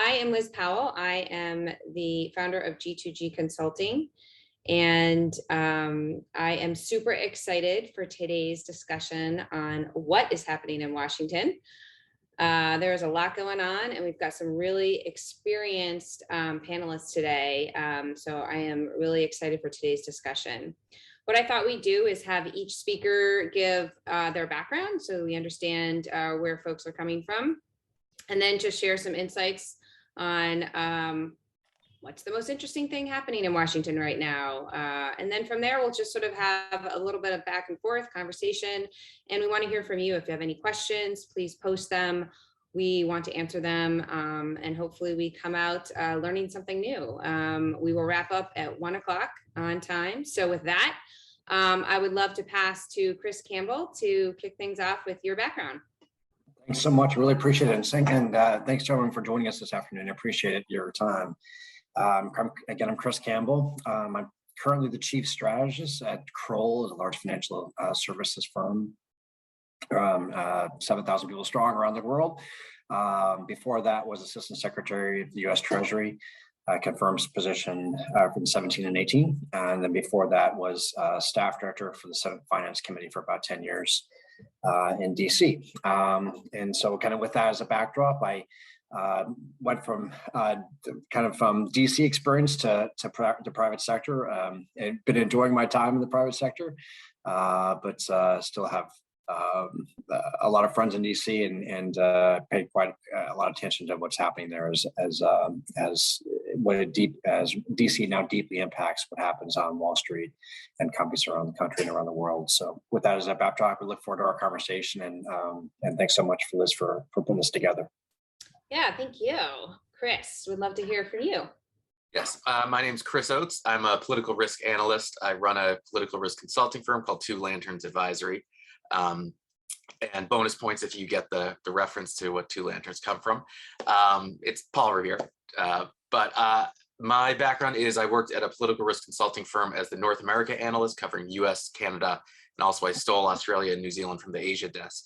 I am Liz Powell. I am the founder of G2G Consulting, and I am super excited for today's discussion on what is happening in Washington. There's a lot going on, and we've got some really experienced panelists today. So I am really excited for today's discussion. What I thought we'd do is have each speaker give their background so we understand where folks are coming from, and then just share some insights on what's the most interesting thing happening in Washington right now. And then from there, we'll just sort of have a little bit of back and forth conversation. And we want to hear from you. If you have any questions, please post them. We want to answer them, and hopefully we come out learning something new. We will wrap up at 1 o'clock on time. So with that, I would love to pass to Chris Campbell to kick things off with your background. Thanks so much. Really appreciate it. And thanks to everyone for joining us this afternoon. I appreciate your time. I'm Chris Campbell. I'm currently the chief strategist at Kroll, a large financial services firm, 7,000 people strong around the world. Before that was assistant secretary of the U.S. Treasury, confirmed position from 17 and 18. And then before that was staff director for the Senate Finance Committee for about 10 years. In DC. And so kind of with that as a backdrop, I went from from DC experience to private sector. And been enjoying my time in the private sector, but still have a lot of friends in DC and pay quite a lot of attention to what's happening there as DC now deeply impacts what happens on Wall Street and companies around the country and around the world. So with that as a backdrop, we look forward to our conversation, and thanks so much, Liz, for putting this together. Yeah, thank you. Chris, we'd love to hear from you. Yes, my name is Chris Oates. I'm a political risk analyst. I run a political risk consulting firm called Two Lanterns Advisory. And bonus points if you get the reference to what Two Lanterns come from. It's Paul Revere. But my background is I worked at a political risk consulting firm as the North America analyst covering US, Canada, and also I stole Australia and New Zealand from the Asia desk.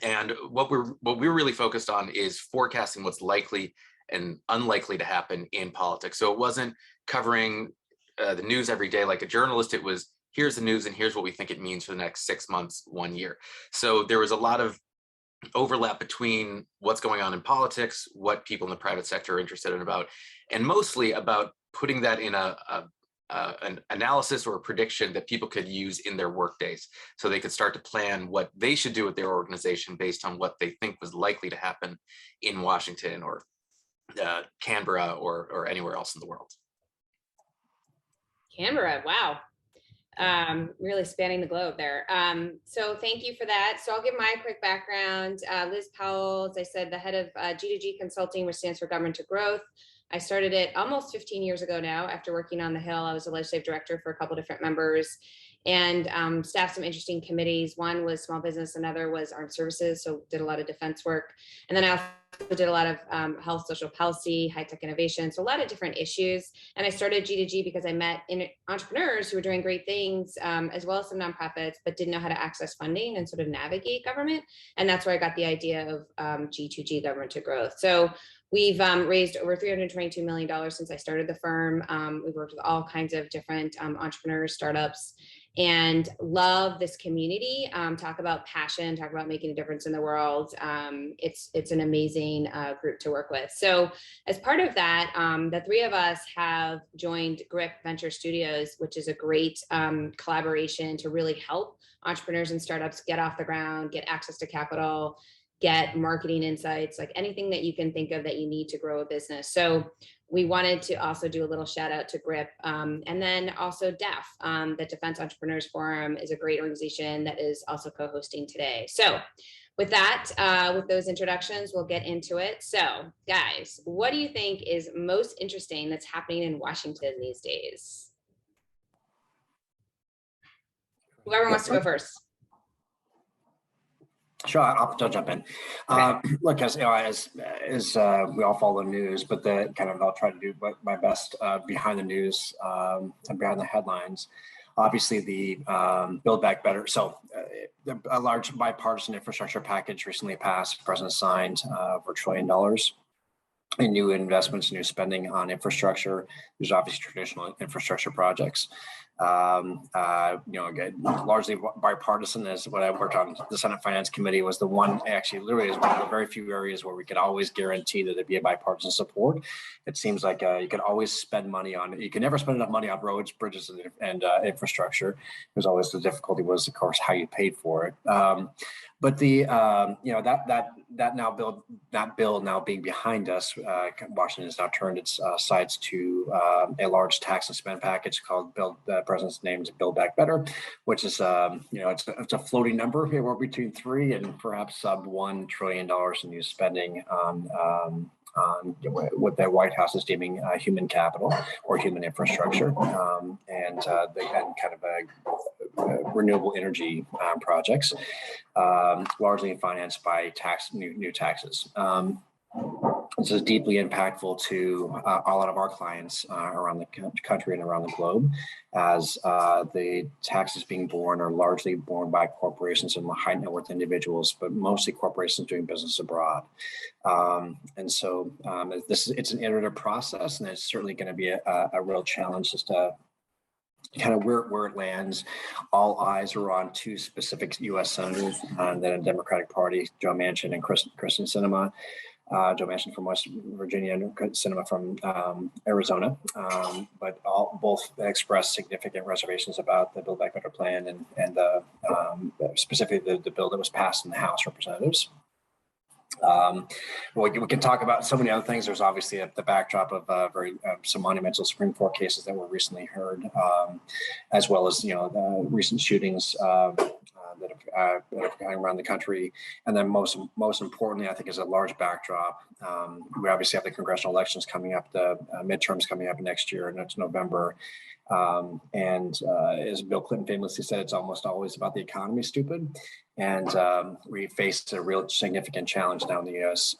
And what we're really focused on is forecasting what's likely and unlikely to happen in politics. So it wasn't covering the news every day like a journalist. It was, here's the news and here's what we think it means for the next 6 months, 1 year. So there was a lot of overlap between what's going on in politics, what people in the private sector are interested in about, and mostly about putting that in an analysis or a prediction that people could use in their work days. So they could start to plan what they should do with their organization based on what they think was likely to happen in Washington or Canberra or anywhere else in the world. Canberra, wow. Really spanning the globe there. So thank you for that. So I'll give my quick background. Liz Powell, as I said, the head of G2G Consulting, which stands for Government to Growth. I started it almost 15 years ago now. After working on the Hill, I was a legislative director for a couple different members and staffed some interesting committees. One was small business, another was armed services, so did a lot of defense work. And then I also did a lot of health, social policy, high-tech innovation, so a lot of different issues. And I started G2G because I met entrepreneurs who were doing great things, as well as some nonprofits, but didn't know how to access funding and sort of navigate government. And that's where I got the idea of G2G, Government to Growth. So we've raised over $322 million since I started the firm. We've worked with all kinds of different entrepreneurs, startups, and love this community. Talk about passion, talk about making a difference in the world. It's an amazing group to work with. So as part of that, the three of us have joined GRIP Venture Studios, which is a great collaboration to really help entrepreneurs and startups get off the ground, get access to capital, get marketing insights, like anything that you can think of that you need to grow a business. So we wanted to also do a little shout out to GRIP, and then also DEF, the Defense Entrepreneurs Forum is a great organization that is also co-hosting today. So with that, with those introductions, we'll get into it. So guys, what do you think is most interesting that's happening in Washington these days? Whoever wants to go first. Sure, I'll jump in. Look, as we all follow the news, but I'll try to do my best behind the news and behind the headlines. Obviously, the Build Back Better. So, a large bipartisan infrastructure package recently passed. The president signed over $1 trillion. and new investments, new spending on infrastructure. There's obviously traditional infrastructure projects. Again, largely bipartisan is what I worked on. The Senate Finance Committee was the one, actually literally is one of the very few areas where we could always guarantee that there'd be a bipartisan support. It seems like you can always spend money on, you can never spend enough money on roads, bridges, and infrastructure. There's always the difficulty was, of course, how you paid for it. But the that bill now being behind us, Washington has now turned its sights to a large tax and spend package called the president's name is Build Back Better, which is it's a floating number here, we're between $3 and perhaps sub $1 trillion in new spending on what the White House is deeming human capital or human infrastructure, and kind of renewable energy projects, largely financed by new taxes. This is deeply impactful to a lot of our clients around the country and around the globe, as the taxes being borne are largely borne by corporations and high net worth individuals, but mostly corporations doing business abroad. And so it's an iterative process, and it's certainly going to be a real challenge as to kind of where it lands. All eyes are on two specific U.S. senators, then a Democratic Party, Joe Manchin and Kristen Sinema. Joe Manchin from West Virginia and Sinema from Arizona, but both expressed significant reservations about the Build Back Better plan and specifically the bill that was passed in the House Representatives. We can talk about so many other things. There's obviously the backdrop of some monumental Supreme Court cases that were recently heard, as well as the recent shootings that are going around the country. And then most importantly, I think, is a large backdrop. We obviously have the congressional elections coming up, the midterms coming up next year, next November. And as Bill Clinton famously said, it's almost always about the economy, stupid. And we face a real significant challenge now in the U.S.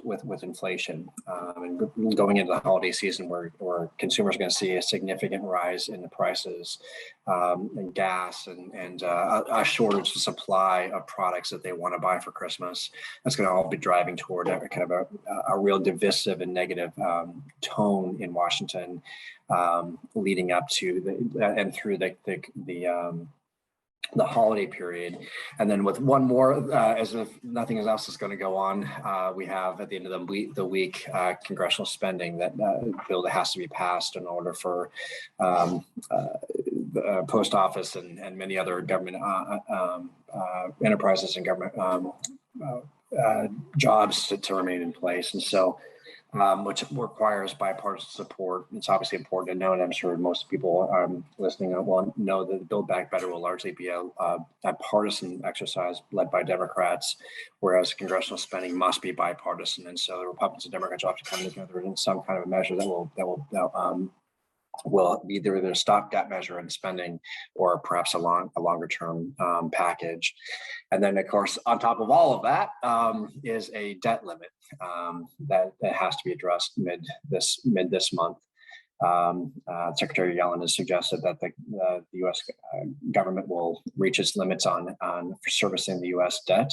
with inflation, and going into the holiday season where consumers are going to see a significant rise in the prices, and gas, and a shortage of supply of products that they want to buy for Christmas. That's going to all be driving toward kind of a real divisive and negative tone in Washington, leading up to and through the holiday period. And then with one more, as if nothing else is going to go on, we have at the end of the week congressional spending that bill that has to be passed in order for the post office and many other government enterprises and government jobs to remain in place. And so which requires bipartisan support. It's obviously important to know, and I'm sure most people listening will know that the Build Back Better will largely be a partisan exercise led by Democrats, whereas congressional spending must be bipartisan. And so the Republicans and Democrats will have to come together in some kind of a measure that will be either a stopgap measure in spending or perhaps a longer term package. And then, of course, on top of all of that is a debt limit that has to be addressed mid this month. Secretary Yellen has suggested that the U.S. government will reach its limits on for servicing the U.S. debt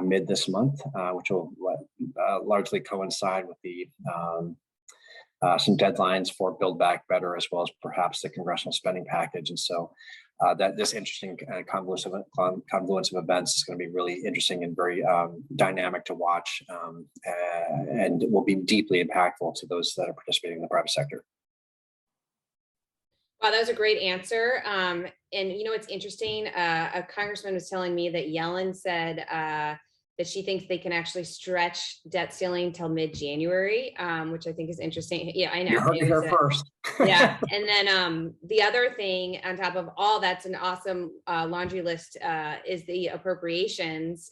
mid this month, which will largely coincide with the some deadlines for Build Back Better, as well as perhaps the congressional spending package. And so that this interesting confluence of events is going to be really interesting and very dynamic to watch, and will be deeply impactful to those that are participating in the private sector. Wow, that was a great answer. And it's interesting. A congressman was telling me that Yellen said that she thinks they can actually stretch debt ceiling till mid-January, which I think is interesting. Yeah, I know. You heard it here first. Yeah, and then the other thing on top of all that's an awesome laundry list is the appropriations,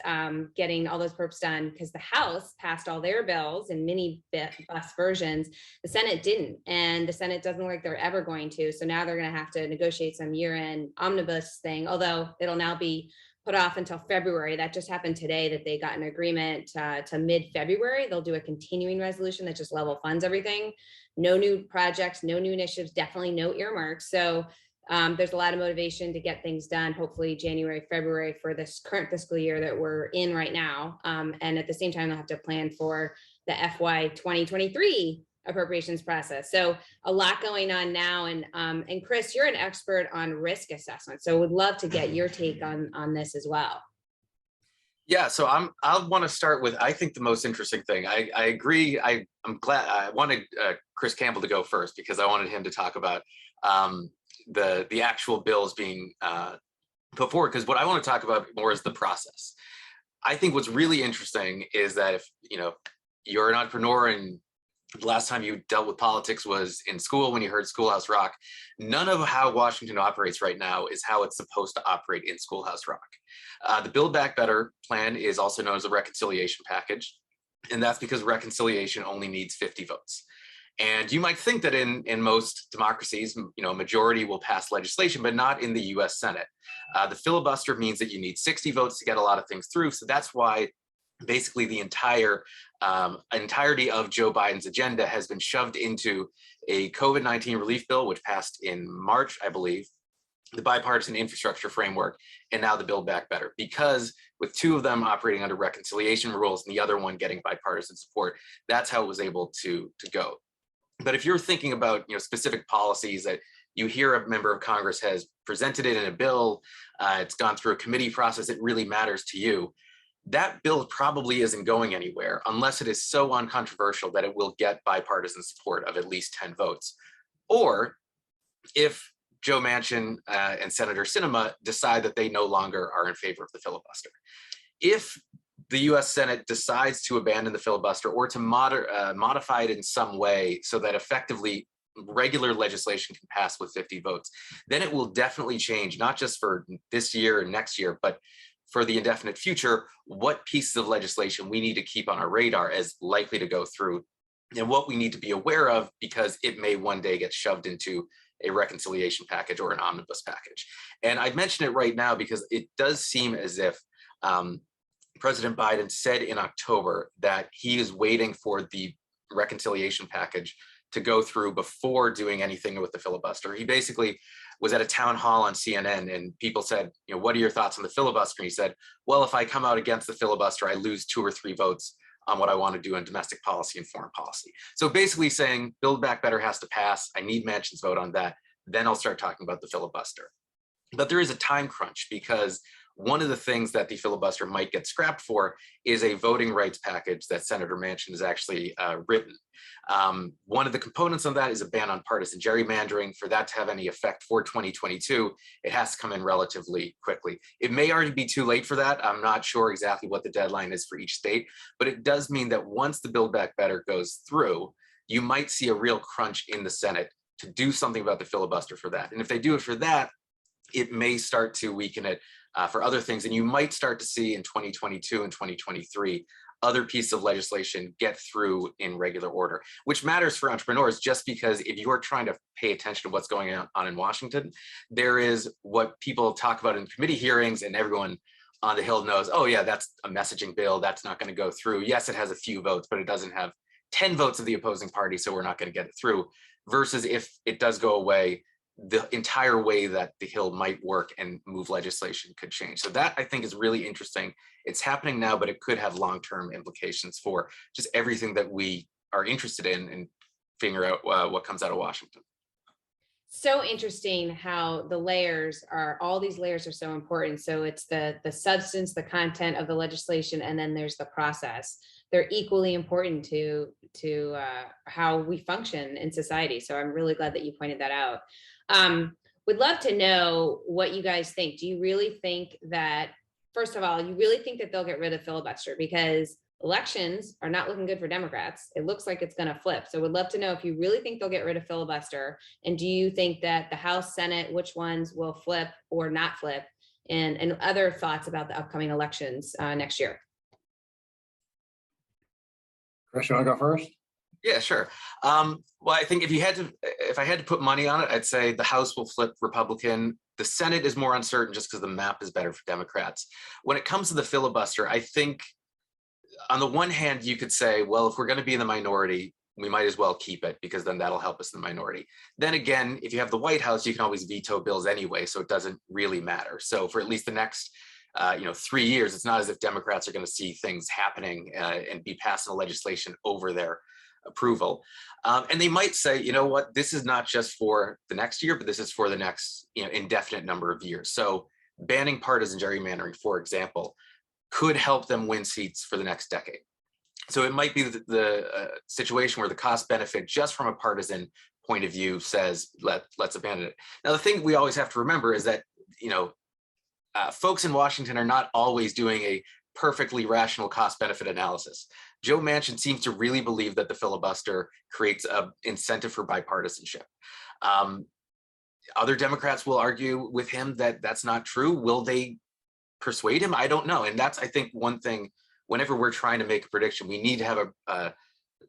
getting all those perps done, because the House passed all their bills in mini bus versions. The Senate didn't, and the Senate doesn't look like they're ever going to. So now they're going to have to negotiate some year-end omnibus thing, although it'll now be put off until February. That just happened today, that they got an agreement to mid-February. They'll do a continuing resolution that just level funds everything. No new projects, no new initiatives, definitely no earmarks. So there's a lot of motivation to get things done, hopefully January, February for this current fiscal year that we're in right now. And at the same time, they'll have to plan for the FY 2023 appropriations process. So a lot going on now. And Chris, you're an expert on risk assessment. So would love to get your take on this as well. Yeah, so I'll want to start with, I think the most interesting thing. I agree. I'm glad I wanted Chris Campbell to go first because I wanted him to talk about the actual bills being put forward. Because what I want to talk about more is the process. I think what's really interesting is that if you're an entrepreneur and the last time you dealt with politics was in school when you heard Schoolhouse Rock, none of how Washington operates right now is how it's supposed to operate in Schoolhouse Rock. The Build Back Better plan is also known as a reconciliation package, and that's because reconciliation only needs 50 votes. And you might think that in most democracies, a majority will pass legislation, but not in the US Senate. The filibuster means that you need 60 votes to get a lot of things through. So that's why basically the entirety of Joe Biden's agenda has been shoved into a COVID-19 relief bill, which passed in March, I believe, the bipartisan infrastructure framework, and now the Build Back Better, because with two of them operating under reconciliation rules and the other one getting bipartisan support, that's how it was able to go. But if you're thinking about specific policies that you hear a member of Congress has presented it in a bill, it's gone through a committee process, it really matters to you, that bill probably isn't going anywhere unless it is so uncontroversial that it will get bipartisan support of at least 10 votes. Or if Joe Manchin and Senator Sinema decide that they no longer are in favor of the filibuster. If the US Senate decides to abandon the filibuster or to modify it in some way so that effectively regular legislation can pass with 50 votes, then it will definitely change, not just for this year and next year, but for the indefinite future, what pieces of legislation we need to keep on our radar as likely to go through and what we need to be aware of because it may one day get shoved into a reconciliation package or an omnibus package. And I mention it right now because it does seem as if President Biden said in October that he is waiting for the reconciliation package to go through before doing anything with the filibuster. He basically was at a town hall on CNN and people said, what are your thoughts on the filibuster? And he said, well, if I come out against the filibuster, I lose 2 or 3 votes on what I want to do in domestic policy and foreign policy. So basically saying Build Back Better has to pass. I need Manchin's vote on that. Then I'll start talking about the filibuster. But there is a time crunch because one of the things that the filibuster might get scrapped for is a voting rights package that Senator Manchin has actually written. One of the components of that is a ban on partisan gerrymandering. For that to have any effect for 2022, it has to come in relatively quickly. It may already be too late for that. I'm not sure exactly what the deadline is for each state, but it does mean that once the Build Back Better goes through, you might see a real crunch in the Senate to do something about the filibuster for that. And if they do it for that, it may start to weaken it for other things. And you might start to see in 2022 and 2023, other pieces of legislation get through in regular order, which matters for entrepreneurs just because if you're trying to pay attention to what's going on in Washington, there is what people talk about in committee hearings and everyone on the Hill knows, oh yeah, that's a messaging bill, that's not going to go through. Yes, it has a few votes, but it doesn't have 10 votes of the opposing party, so we're not going to get it through. Versus if it does go away, the entire way that the Hill might work and move legislation could change. So that I think is really interesting. It's happening now, but it could have long-term implications for just everything that we are interested in and figure out what comes out of Washington. So interesting how all these layers are so important. So it's the substance, the content of the legislation, and then there's the process. They're equally important to how we function in society. So I'm really glad that you pointed that out. Would love to know what you guys think. Do you really think that, first of all, you really think that they'll get rid of filibuster? Because elections are not looking good for Democrats. It looks like it's going to flip. So would love to know if you really think they'll get rid of filibuster. And do you think that the House, Senate, which ones will flip or not flip? And other thoughts about the upcoming elections next year? Chris, you want to go first? Yeah, sure. Well, I think if I had to put money on it, I'd say the House will flip Republican. The Senate is more uncertain just because the map is better for Democrats. When it comes to the filibuster, I think on the one hand, you could say, well, if we're going to be in the minority, we might as well keep it because then that'll help us in the minority. Then again, if you have the White House, you can always veto bills anyway, so it doesn't really matter. So for at least the next 3 years, it's not as if Democrats are going to see things happening and be passing legislation over their approval. And they might say, you know what, this is not just for the next year, but this is for the next indefinite number of years. So banning partisan gerrymandering, for example, could help them win seats for the next decade. So it might be the situation where the cost benefit just from a partisan point of view says, let's abandon it. Now, the thing we always have to remember is that, folks in Washington are not always doing a perfectly rational cost benefit analysis. Joe Manchin seems to really believe that the filibuster creates an incentive for bipartisanship. Other Democrats will argue with him that that's not true. Will they persuade him? I don't know. And that's, I think, one thing, whenever we're trying to make a prediction, we need to have a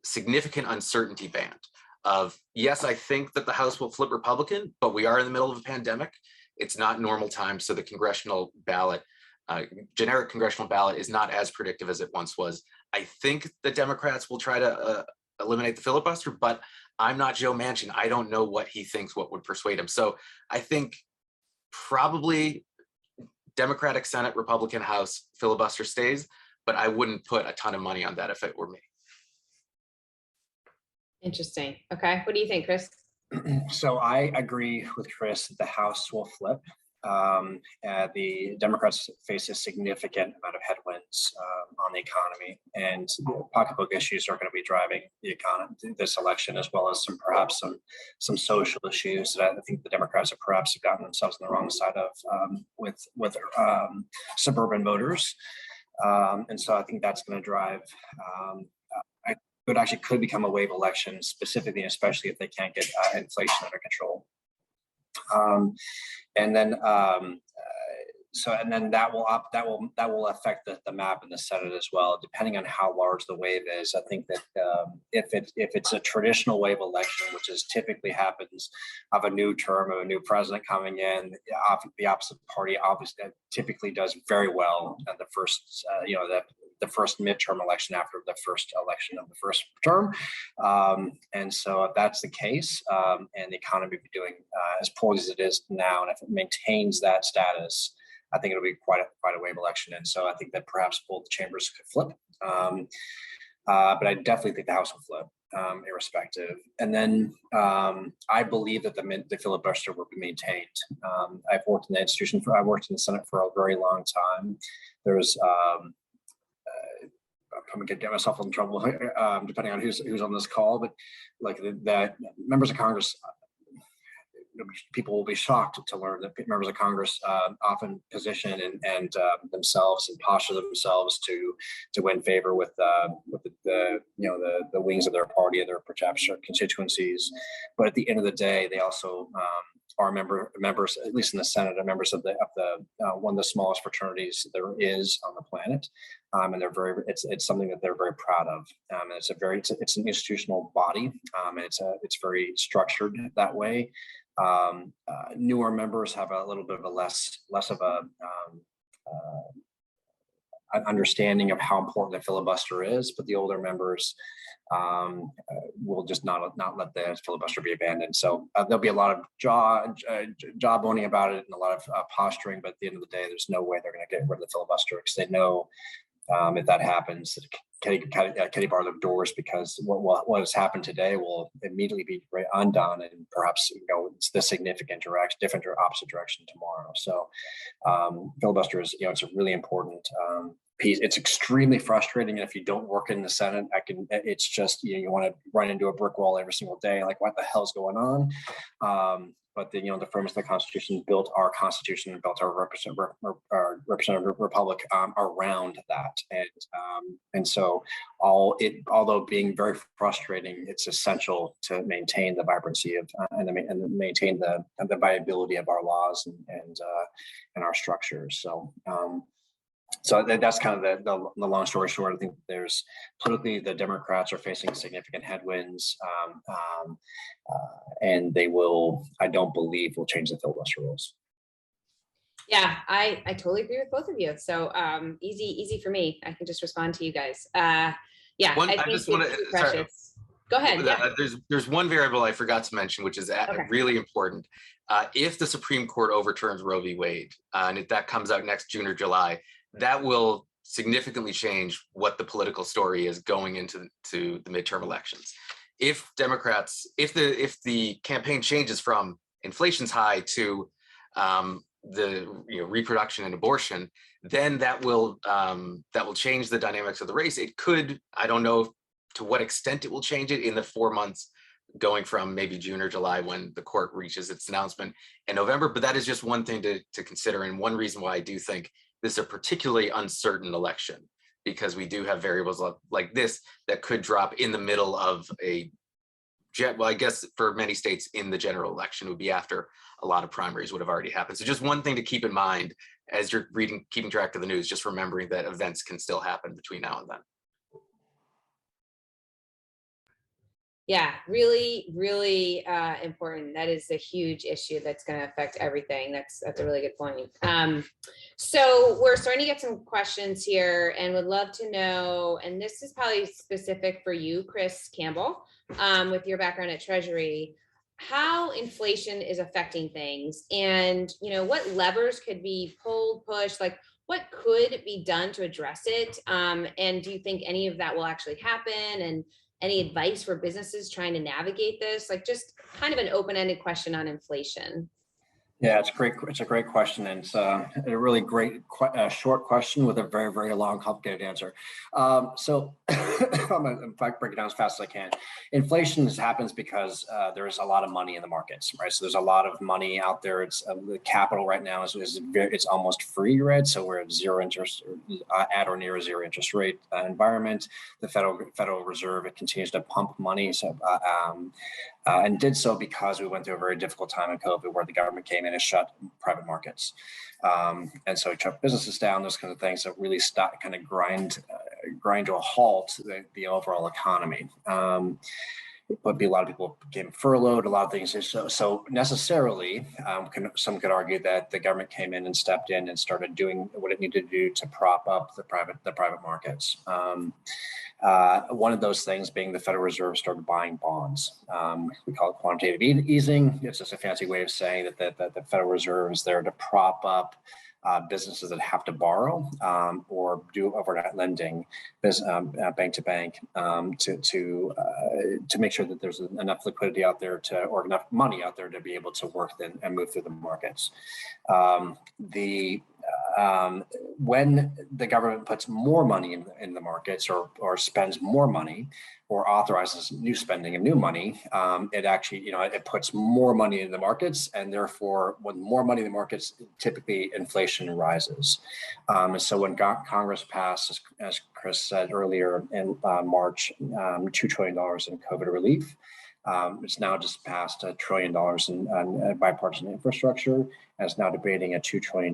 significant uncertainty band of, yes, I think that the House will flip Republican, but we are in the middle of a pandemic. It's not normal time. So the congressional ballot, generic congressional ballot is not as predictive as it once was. I think the Democrats will try to eliminate the filibuster, but I'm not Joe Manchin. I don't know what he thinks, what would persuade him. So I think probably Democratic Senate, Republican House, filibuster stays, but I wouldn't put a ton of money on that if it were me. Interesting. Okay. What do you think, Chris? So I agree with Chris that the House will flip. The Democrats face a significant amount of headwinds on the economy, and pocketbook issues are going to be driving the economy this election, as well as perhaps some social issues that I think the Democrats have perhaps gotten themselves on the wrong side of with suburban voters, and so I think that's going to drive. It could become a wave election, specifically, especially if they can't get inflation under control. And then that will affect the map in the Senate as well, depending on how large the wave is. I think that if it's a traditional wave election, which is typically happens of a new term of a new president coming in, the opposite party obviously typically does very well at the first the first midterm election after the first election of the first term. And so if that's the case, and the economy be doing as poorly as it is now, and if it maintains that status, I think it'll be quite a wave election. And so I think that perhaps both chambers could flip. But I definitely think the House will flip, irrespective. And then I believe that the filibuster will be maintained. I've worked in the Senate for a very long time. There's I'm gonna get myself in trouble depending on who's on this call, but like that members of Congress, people will be shocked to learn that members of Congress often position and themselves and posture themselves to win favor with the wings of their party and their perhaps constituencies. But at the end of the day, they also are members, at least in the Senate, are members of the one of the smallest fraternities there is on the planet, and it's something that they're very proud of. And it's an institutional body, and it's very structured that way. Newer members have a little bit of a less of a an understanding of how important the filibuster is, but the older members will just not let the filibuster be abandoned. So there'll be a lot of jawboning about it and a lot of posturing, but at the end of the day, there's no way they're going to get rid of the filibuster, because they know if that happens, Katie bar the doors, because what has happened today will immediately be undone, and perhaps it's the significant direction, different or opposite direction tomorrow. So filibuster is it's a really important piece. It's extremely frustrating, and if you don't work in the Senate, it's just you want to run into a brick wall every single day, like what the hell's going on? But the framers of the Constitution built our Constitution and built our representative republic around that, and so although being very frustrating, it's essential to maintain the vibrancy of and maintain the viability of our laws and our structures. So that's kind of the long story short. I think there's politically, the Democrats are facing significant headwinds, and I don't believe will change the filibuster rules. Yeah, I totally agree with both of you. So easy for me. I can just respond to you guys. Yeah, I just want to. Go ahead. Yeah. There's one variable I forgot to mention, which is Okay. really important. If the Supreme Court overturns Roe v. Wade, and if that comes out next June or July, that will significantly change what the political story is going into the midterm elections. If Democrats, if the campaign changes from inflation's high to the reproduction and abortion, then that will change the dynamics of the race. It could, I don't know to what extent it will change it in the 4 months going from maybe June or July when the court reaches its announcement in November. But that is just one thing to consider, and one reason why I do think this is a particularly uncertain election, because we do have variables like this that could drop in the middle of well, I guess for many states in the general election would be after a lot of primaries would have already happened. So just one thing to keep in mind as you're keeping track of the news, just remembering that events can still happen between now and then. Yeah, really, really important. That is a huge issue that's going to affect everything. That's a really good point. So we're starting to get some questions here, and would love to know, and this is probably specific for you, Chris Campbell, with your background at Treasury, how inflation is affecting things, and what levers could be pulled, pushed, like what could be done to address it, and do you think any of that will actually happen, and any advice for businesses trying to navigate this? Like just kind of an open-ended question on inflation. Yeah, it's great. It's a great question, and it's a really great short question with a very, very long, complicated answer. So I'm going to break it down as fast as I can. Inflation happens because there's a lot of money in the markets, right? So there's a lot of money out there. It's the capital right now it's almost free, right? So we're at zero interest, at or near a zero interest rate environment. The Federal Reserve, it continues to pump money. So and did so because we went through a very difficult time in COVID where the government came in and shut private markets. And so it shut businesses down, those kind of things that really kind of grind to a halt the overall economy. But a lot of people became furloughed, a lot of things. So necessarily, some could argue that the government came in and stepped in and started doing what it needed to do to prop up the private markets. One of those things being the Federal Reserve started buying bonds. We call it quantitative easing. It's just a fancy way of saying that the Federal Reserve is there to prop up businesses that have to borrow or do overnight lending, bank to bank, to make sure that there's enough liquidity out there or enough money out there to be able to work and move through the markets. When the government puts more money in the markets or spends more money or authorizes new spending of new money, it actually, it puts more money in the markets, and therefore, when more money in the markets, typically inflation rises. And so when Congress passed, as Chris said earlier, in March, $2 trillion in COVID relief. It's now just passed $1 trillion in bipartisan infrastructure, and is now debating a $2 trillion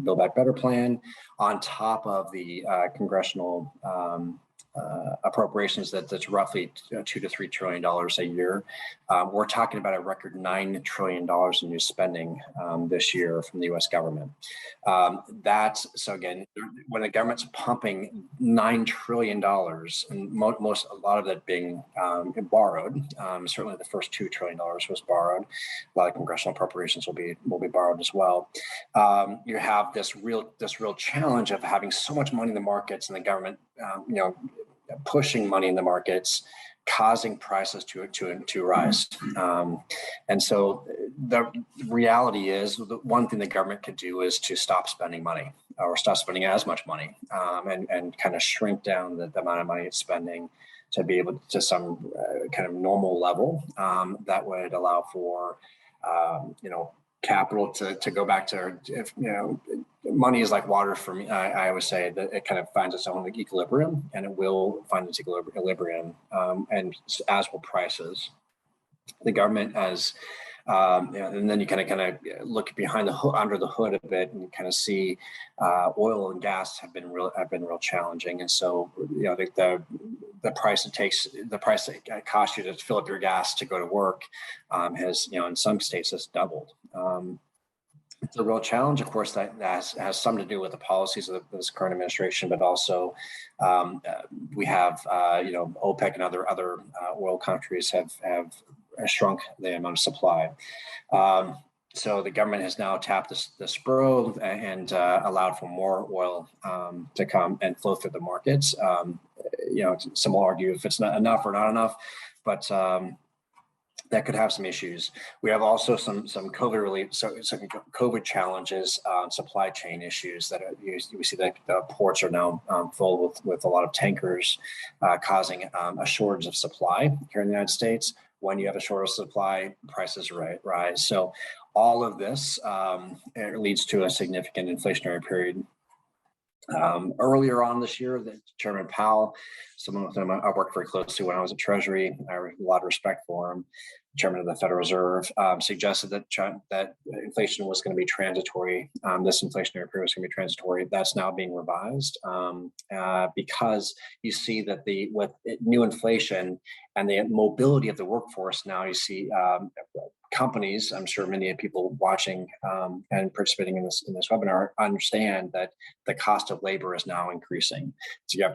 Build Back Better plan on top of the congressional appropriations that's roughly $2 to $3 trillion a year. We're talking about a record $9 trillion in new spending this year from the U.S. government. So again, when the government's pumping $9 trillion, and a lot of that being borrowed, certainly the first $2 trillion was borrowed. A lot of congressional appropriations will be borrowed as well. You have this real challenge of having so much money in the markets and the government, pushing money in the markets, causing prices to rise. And so the reality is, the one thing the government could do is to stop spending money, or stop spending as much money, and kind of shrink down the amount of money it's spending to be able to some kind of normal level that would allow for capital to go back to, money is like water for me. I always say that it kind of finds its own equilibrium, and it will find its equilibrium, and as will prices. The government has, and then you kind of look behind under the hood a bit, and kind of see oil and gas have been real challenging. And so, the price it costs you to fill up your gas to go to work has, in some states, has doubled. It's a real challenge. Of course, that has some to do with the policies of this current administration, but also we have, OPEC and other oil countries have shrunk the amount of supply. So the government has now tapped the spur and allowed for more oil to come and flow through the markets. Some will argue if it's not enough or not enough, but that could have some issues. We have also some COVID relief, some COVID challenges, supply chain issues that we see that the ports are now full with a lot of tankers, causing a shortage of supply here in the United States. When you have a shortage of supply, prices rise. So all of this leads to a significant inflationary period. Earlier on this year, the Chairman Powell, someone with whom I worked very closely when I was at Treasury, I have a lot of respect for him, Chairman of the Federal Reserve, suggested that inflation was going to be transitory. This inflationary period was going to be transitory. That's now being revised because you see that with new inflation and the mobility of the workforce, now you see companies, I'm sure many people watching and participating in this webinar understand that the cost of labor is now increasing.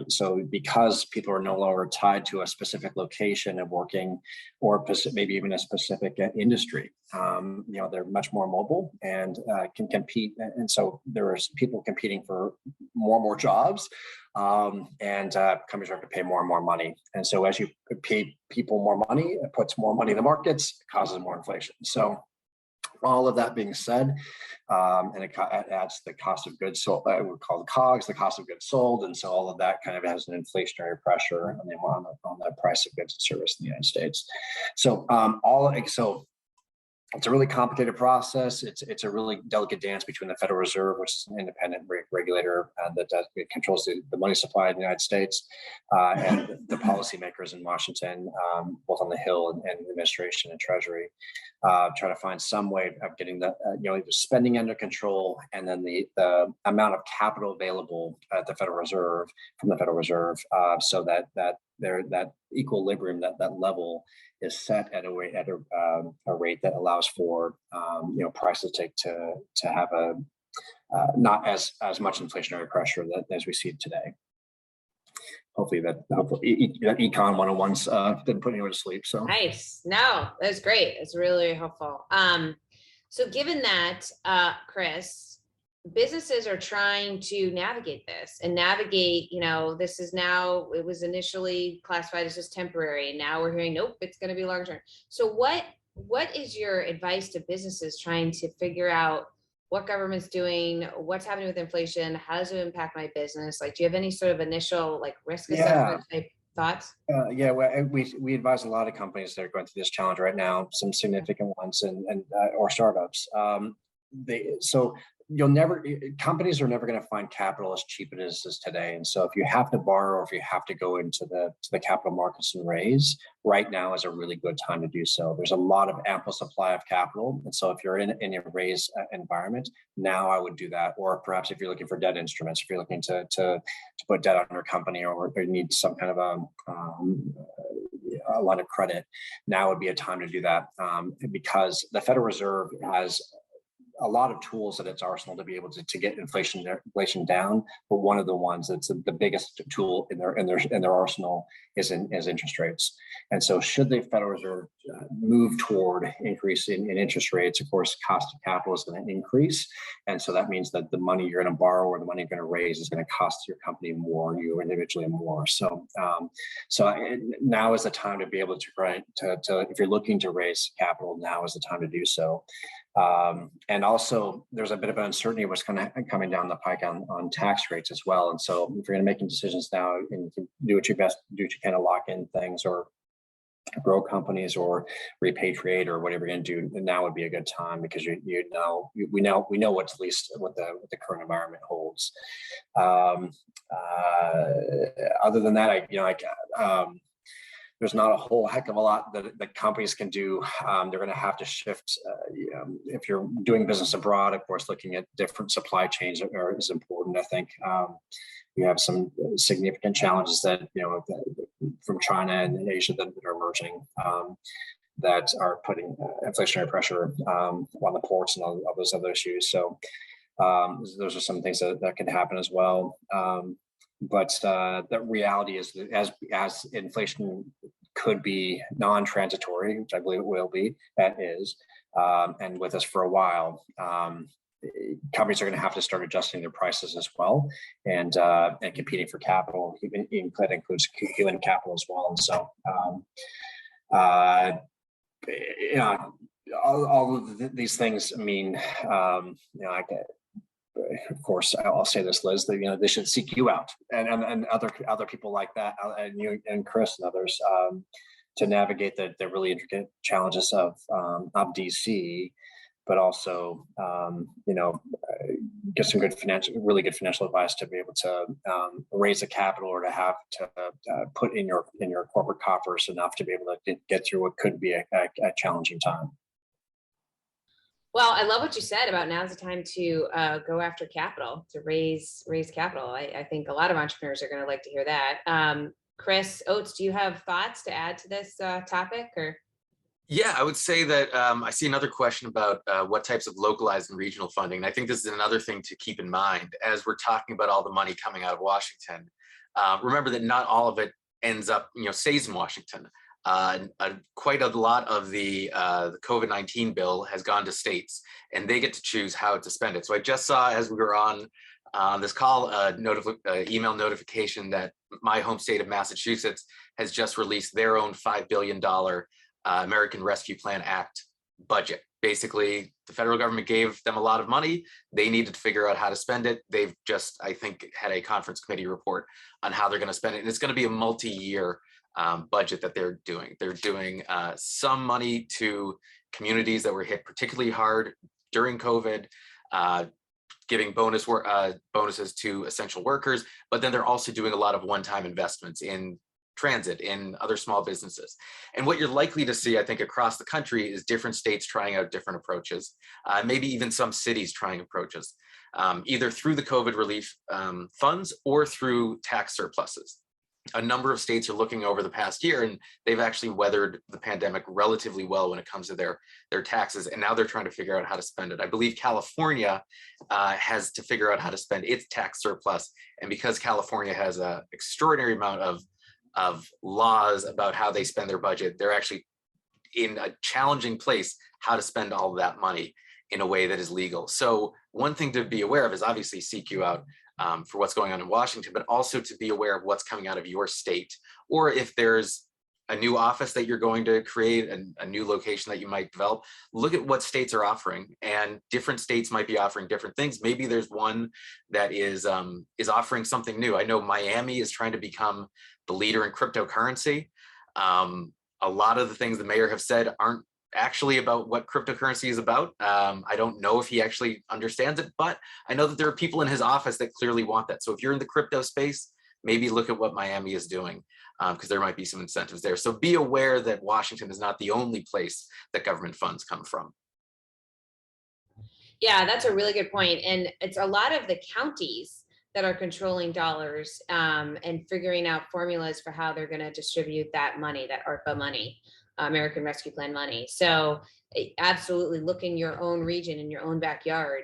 So because people are no longer tied to a specific location of working, or maybe even a specific industry, they're much more mobile and can compete. And so there's people competing for more jobs, and companies have to pay more and more money. And so as you pay people more money, it puts more money in the markets, it causes more inflation. So all of that being said, and it adds the cost of goods sold, I would call the COGS, the cost of goods sold. And so all of that kind of has an inflationary pressure on the price of goods and service in the United States. So it's a really complicated process. It's a really delicate dance between the Federal Reserve, which is an independent regulator that controls the money supply in the United States, and the policymakers in Washington, both on the Hill and the administration and Treasury, try to find some way of getting the either spending under control, and then the amount of capital available at the Federal Reserve from the Federal Reserve, so that equilibrium, that level is set at a rate that allows for prices to have a not as much inflationary pressure as we see today. Hopefully that Econ 101's didn't put anyone to sleep. So nice. No, that's great. It's really helpful. So given that, Chris, businesses are trying to navigate this and navigate, this is now, it was initially classified as just temporary. And now we're hearing, nope, it's going to be long term. So what is your advice to businesses trying to figure out what government's doing, what's happening with inflation, how does it impact my business? Like, do you have any sort of initial risk assessment type thoughts? We advise a lot of companies that are going through this challenge right now, some significant ones and or startups. Companies are never going to find capital as cheap as it is today. And so if you have to borrow, or if you have to go into the capital markets and raise, right now is a really good time to do so. There's a lot of ample supply of capital. And so if you're in a raise environment, now I would do that. Or perhaps if you're looking for debt instruments, if you're looking to put debt on your company, or you need some kind of a line of credit, now would be a time to do that, because the Federal Reserve has a lot of tools at its arsenal to be able to get inflation down, but one of the ones that's the biggest tool in their arsenal is interest rates. And so, should the Federal Reserve move toward increasing in interest rates, of course, cost of capital is going to increase, and so that means that the money you're going to borrow or the money you're going to raise is going to cost your company more, you individually more. So, now is the time to be able to if you're looking to raise capital, now is the time to do so. And also, there's a bit of uncertainty what's kind of coming down the pike on tax rates as well. And so, if you're going to making decisions now, and you can do what you best do to kind of lock in things, or grow companies, or repatriate, or whatever you're going to do, now would be a good time, because we know what's at least what the current environment holds. Other than that, there's not a whole heck of a lot that companies can do. They're going to have to shift. If you're doing business abroad, of course, looking at different supply chains is important. I think we have some significant challenges that from China and Asia that are emerging. that are putting inflationary pressure on the ports and all those other issues. So those are some things that can happen as well. But the reality is that as inflation could be non-transitory, which I believe it will be, that is, and with us for a while, companies are going to have to start adjusting their prices as well, and competing for capital. That includes human capital as well. And so, all of these things mean, of course, I'll say this, Liz, that they should seek you out and other people like that, and you and Chris and others, to navigate the really intricate challenges of DC, but also get some really good financial advice to be able to raise the capital, or to have to put in your corporate coffers enough to be able to get through what could be a challenging time. Well, I love what you said about now's the time to go after capital, to raise capital. I think a lot of entrepreneurs are going to like to hear that. Chris Oates, do you have thoughts to add to this topic? Or? Yeah, I would say that I see another question about what types of localized and regional funding. And I think this is another thing to keep in mind as we're talking about all the money coming out of Washington. Remember that not all of it ends up, stays in Washington. Quite a lot of the COVID-19 bill has gone to states, and they get to choose how to spend it. So I just saw, as we were on this call, email notification that my home state of Massachusetts has just released their own $5 billion American Rescue Plan Act budget. Basically, the federal government gave them a lot of money. They needed to figure out how to spend it. They've just, I think, had a conference committee report on how they're going to spend it. And it's going to be a multi-year budget that they're doing. They're doing some money to communities that were hit particularly hard during COVID, giving bonuses to essential workers, but then they're also doing a lot of one-time investments in transit, in other small businesses. And what you're likely to see, I think, across the country is different states trying out different approaches, maybe even some cities trying approaches, either through the COVID relief funds or through tax surpluses. A number of states are looking over the past year, and they've actually weathered the pandemic relatively well when it comes to their taxes, and now they're trying to figure out how to spend it. I believe California has to figure out how to spend its tax surplus, and because California has an extraordinary amount of laws about how they spend their budget, they're actually in a challenging place how to spend all of that money in a way that is legal. So one thing to be aware of is obviously seek you out for what's going on in Washington, but also to be aware of what's coming out of your state, or if there's a new office that you're going to create and a new location that you might develop, look at what states are offering, and different states might be offering different things. Maybe there's one that is offering something new. I know Miami is trying to become the leader in cryptocurrency. A lot of the things the mayor have said aren't actually about what cryptocurrency is about. I don't know if he actually understands it, but I know that there are people in his office that clearly want that. So if you're in the crypto space, maybe look at what Miami is doing, because there might be some incentives there. So be aware that Washington is not the only place that government funds come from. Yeah, that's a really good point. And it's a lot of the counties that are controlling dollars and figuring out formulas for how they're going to distribute that money, that ARPA money, American Rescue Plan money. So absolutely look in your own region, in your own backyard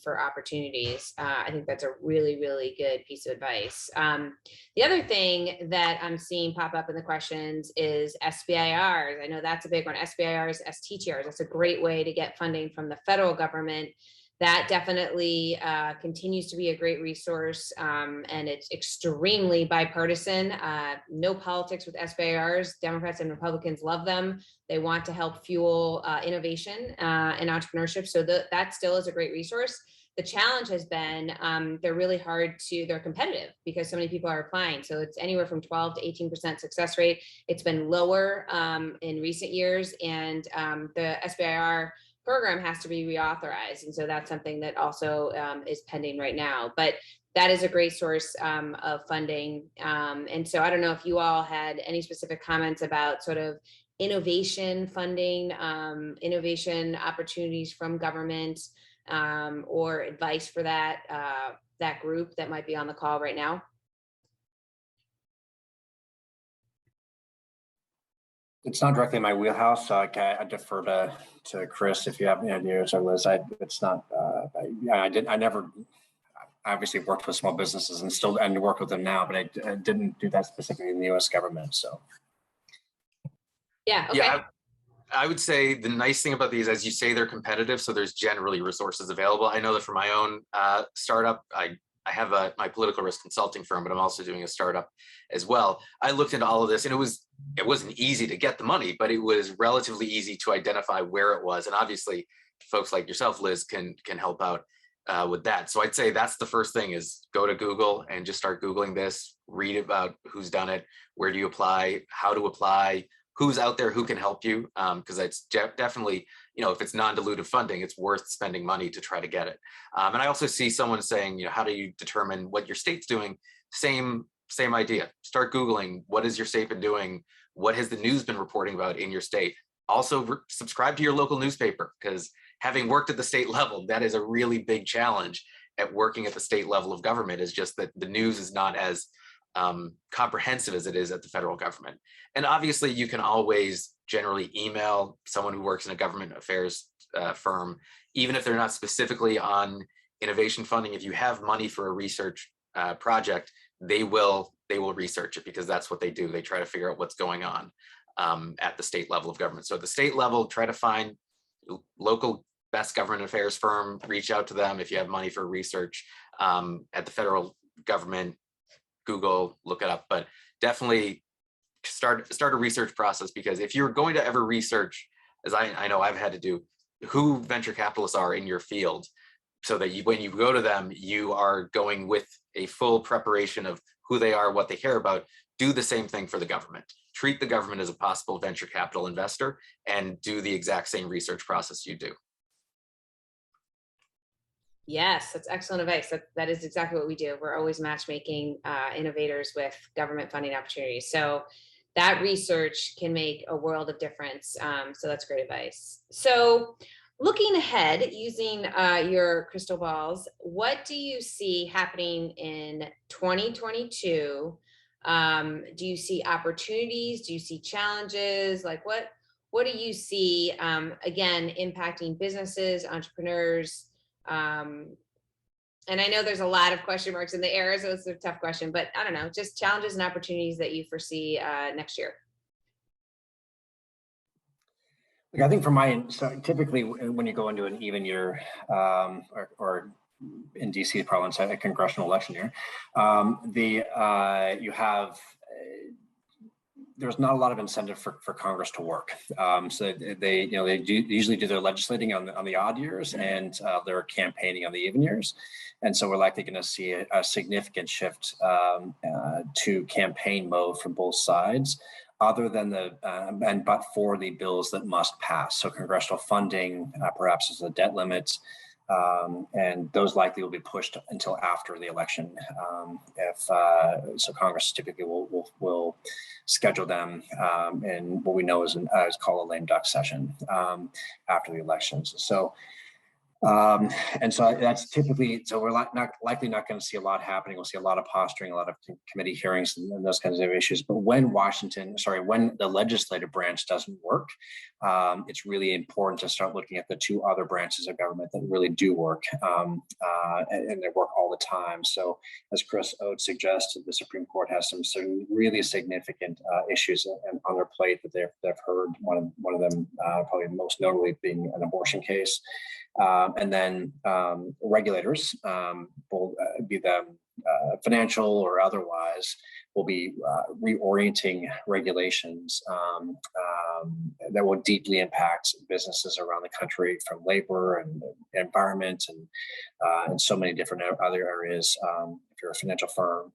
for opportunities. I think that's a really, really good piece of advice. The other thing that I'm seeing pop up in the questions is SBIRs. I know that's a big one. SBIRs, STTRs. That's a great way to get funding from the federal government. That definitely continues to be a great resource, and it's extremely bipartisan. No politics with SBIRs. Democrats and Republicans love them. They want to help fuel innovation and entrepreneurship. So that still is a great resource. The challenge has been they're competitive because so many people are applying. So it's anywhere from 12 to 18% success rate. It's been lower in recent years, and the SBIR program has to be reauthorized. And so that's something that also is pending right now. But that is a great source of funding. And so I don't know if you all had any specific comments about sort of innovation funding, innovation opportunities from government, or advice for that group that might be on the call right now. It's not directly in my wheelhouse, so I defer to Chris if you have any ideas, or Liz. It's not. I never obviously worked with small businesses and work with them now, but I didn't do that specifically in the U.S. government. So Yeah. Okay. Yeah, I would say the nice thing about these, as you say, they're competitive, so there's generally resources available. I know that for my own startup, I have my political risk consulting firm, but I'm also doing a startup as well. I looked into all of this, and it wasn't easy to get the money, but it was relatively easy to identify where it was. And obviously, folks like yourself, Liz, can help out with that. So I'd say that's the first thing: is go to Google and just start Googling this, read about who's done it, where do you apply, how to apply, who's out there who can help you, because it's definitely, if it's non-dilutive funding, it's worth spending money to try to get it. And I also see someone saying, how do you determine what your state's doing? Same idea. Start Googling, what has your state been doing? What has the news been reporting about in your state? Also subscribe to your local newspaper, because having worked at the state level, that is a really big challenge at working at the state level of government, is just that the news is not as comprehensive as it is at the federal government. And obviously you can always generally email someone who works in a government affairs firm, even if they're not specifically on innovation funding. If you have money for a research project, they will research it, because that's what they do. They try to figure out what's going on at the state level of government. So at the state level, try to find local best government affairs firm, reach out to them if you have money for research. At the federal government, Google, look it up, but definitely start a research process, because if you're going to ever research, as I know I've had to do, who venture capitalists are in your field, so that when you go to them, you are going with a full preparation of who they are, what they care about. Do the same thing for the government. Treat the government as a possible venture capital investor, and do the exact same research process you do. Yes, that's excellent advice. That is exactly what we do. We're always matchmaking innovators with government funding opportunities. So that research can make a world of difference. So that's great advice. So looking ahead, using your crystal balls, what do you see happening in 2022? Do you see opportunities? Do you see challenges? Like what do you see, again, impacting businesses, entrepreneurs? And I know there's a lot of question marks in the air, so it's a tough question, but I don't know, just challenges and opportunities that you foresee next year. I think so typically when you go into an even year, or in DC province, a congressional election year, you have there's not a lot of incentive for Congress to work. So they usually do their legislating on the odd years, and their campaigning on the even years. And so we're likely going to see a significant shift to campaign mode from both sides, other than but for the bills that must pass. So congressional funding, perhaps as the debt limits, and those likely will be pushed until after the election. So Congress typically will schedule them in what we know is called a lame duck session after the elections. So and so that's typically, so we're likely not going to see a lot happening. We'll see a lot of posturing, a lot of committee hearings and those kinds of issues. But when when the legislative branch doesn't work, it's really important to start looking at the two other branches of government that really do work, and they work all the time. So as Chris Oates suggested, the Supreme Court has some really significant issues on their plate that they've heard. One of them probably most notably being an abortion case. And then regulators, be them financial or otherwise, will be reorienting regulations that will deeply impact businesses around the country, from labor and environment and so many different other areas. If you're a financial firm,